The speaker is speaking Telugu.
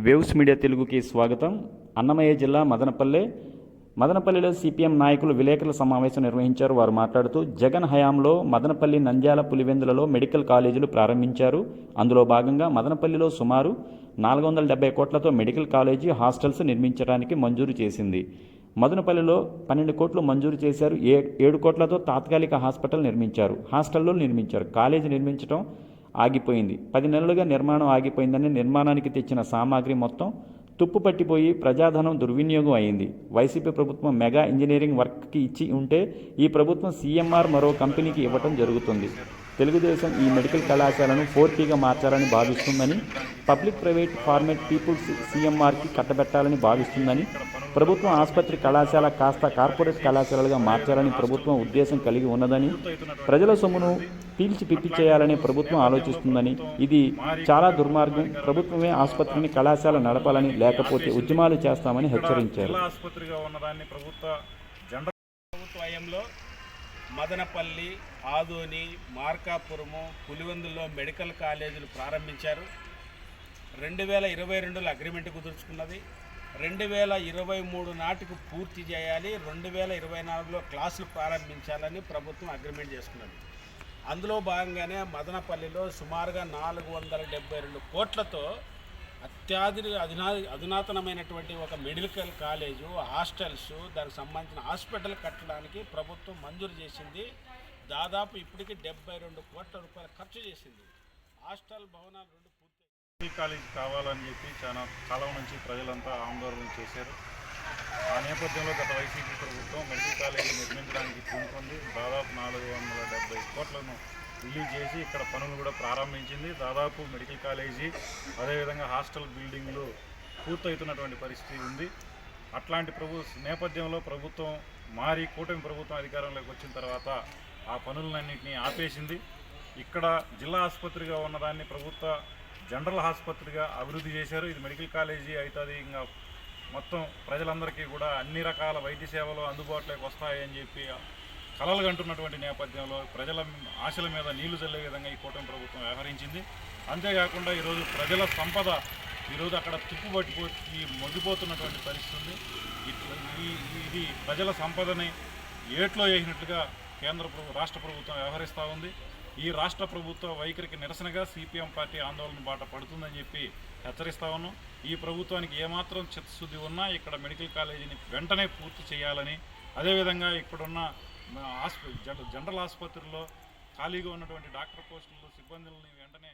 వేవ్స్ మీడియా తెలుగుకి స్వాగతం. అన్నమయ్య జిల్లా మదనపల్లిలో సిపిఎం నాయకులు విలేకరుల సమావేశం నిర్వహించారు. వారు మాట్లాడుతూ జగన్ హయాంలో మదనపల్లి, నంద్యాల, పులివెందులలో మెడికల్ కాలేజీలు ప్రారంభించారు. అందులో భాగంగా మదనపల్లిలో సుమారు 470 కోట్లతో మెడికల్ కాలేజీ, హాస్టల్స్ నిర్మించడానికి మంజూరు చేసింది. మదనపల్లిలో 12 కోట్లు మంజూరు చేశారు. 7 కోట్లతో తాత్కాలిక హాస్పిటల్ నిర్మించారు, హాస్టల్లో నిర్మించారు. కాలేజీ నిర్మించడం ఆగిపోయింది. 10 నెలలుగా నిర్మాణం ఆగిపోయిందని, నిర్మాణానికి తెచ్చిన సామాగ్రి మొత్తం తుప్పు పట్టిపోయి ప్రజాధనం దుర్వినియోగం అయింది. వైసీపీ ప్రభుత్వం మెగా ఇంజనీరింగ్ వర్క్కి ఇచ్చి ఉంటే ఈ ప్రభుత్వం సిఎంఆర్ మరో కంపెనీకి ఇవ్వటం జరుగుతుంది. తెలుగుదేశం ఈ మెడికల్ కళాశాలను 4Pగా మార్చాలని భావిస్తుందని, పబ్లిక్ ప్రైవేట్ ఫార్మేట్ పీపుల్స్ సిఎంఆర్కి కట్టబెట్టాలని భావిస్తుందని, ప్రభుత్వం ఆసుపత్రి కళాశాల కాస్త కార్పొరేట్ కళాశాలలుగా మార్చాలని ప్రభుత్వం ఉద్దేశం కలిగి ఉన్నదని, ప్రజల సొమ్మును పీల్చి పిప్పి చేయాలని ప్రభుత్వం ఆలోచిస్తుందని, ఇది చాలా దుర్మార్గం. ప్రభుత్వమే ఆసుపత్రిని, కళాశాల నడపాలని, లేకపోతే ఉద్యమాలు చేస్తామని హెచ్చరించారు. మదనపల్లి, ఆదోని, మార్కాపురము, పులివెందుల్లో మెడికల్ కాలేజీలు ప్రారంభించారు. 2022లో అగ్రిమెంట్ కుదుర్చుకున్నది. 2023 నాటికి పూర్తి చేయాలి, 2024లో క్లాసులు ప్రారంభించాలని ప్రభుత్వం అగ్రిమెంట్ చేసుకున్నది. అందులో భాగంగానే మదనపల్లిలో సుమారుగా 472 కోట్లతో అధునాతనమైనటువంటి ఒక మెడికల్ కాలేజు, హాస్టల్స్, దానికి సంబంధించిన హాస్పిటల్ కట్టడానికి ప్రభుత్వం మంజూరు చేసింది. దాదాపు ఇప్పటికి 72 కోట్ల రూపాయలు ఖర్చు చేసింది. హాస్టల్ భవనాలు 2 పూర్తి. మెడికల్ కాలేజ్ కావాలని చెప్పి చాలా కాలం నుంచి ప్రజలంతా ఆందోళన చేశారు. ఆ నేపథ్యంలో గత వైసీపీ ప్రభుత్వం మెడికల్ కాలేజీ నిర్మించడానికి పూనుకుంది. దాదాపు 470 కోట్లను రిలీజ్ చేసి ఇక్కడ పనులు కూడా ప్రారంభించింది. దాదాపు మెడికల్ కాలేజీ, అదేవిధంగా హాస్టల్ బిల్డింగ్లు పూర్తవుతున్నటువంటి పరిస్థితి ఉంది. అట్లాంటి నేపథ్యంలో ప్రభుత్వం మారి కూటమి ప్రభుత్వం అధికారంలోకి వచ్చిన తర్వాత ఆ పనులన్నింటినీ ఆపేసింది. ఇక్కడ జిల్లా ఆసుపత్రిగా ఉన్నదాన్ని ప్రభుత్వ జనరల్ ఆసుపత్రిగా అభివృద్ధి చేశారు. ఇది మెడికల్ కాలేజీ అవుతుంది, ఇంకా మొత్తం ప్రజలందరికీ కూడా అన్ని రకాల వైద్య సేవలు అందుబాటులోకి వస్తాయని చెప్పి కలలు కంటున్నటువంటి నేపథ్యంలో ప్రజల ఆశల మీద నీళ్లు చల్లే విధంగా ఈ కూటమి ప్రభుత్వం వ్యవహరించింది. అంతేకాకుండా ఈరోజు ప్రజల సంపద ఈరోజు అక్కడ తుప్పుబట్టిపోయి మొగిపోతున్నటువంటి పరిస్థితి. ఇది ప్రజల సంపదని ఏట్లో వేసినట్లుగా రాష్ట్ర ప్రభుత్వం వ్యవహరిస్తూ ఉంది. ఈ రాష్ట్ర ప్రభుత్వ వైఖరికి నిరసనగా సిపిఎం పార్టీ ఆందోళన బాట పడుతుందని చెప్పి హెచ్చరిస్తా ఉన్నాం. ఈ ప్రభుత్వానికి ఏమాత్రం చిత్తశుద్ధి ఉన్నా ఇక్కడ మెడికల్ కాలేజీని వెంటనే పూర్తి చేయాలని, అదేవిధంగా ఇక్కడున్న జనరల్ ఆసుపత్రిలో ఖాళీగా ఉన్నటువంటి డాక్టర్ పోస్టులు, సిబ్బందులని వెంటనే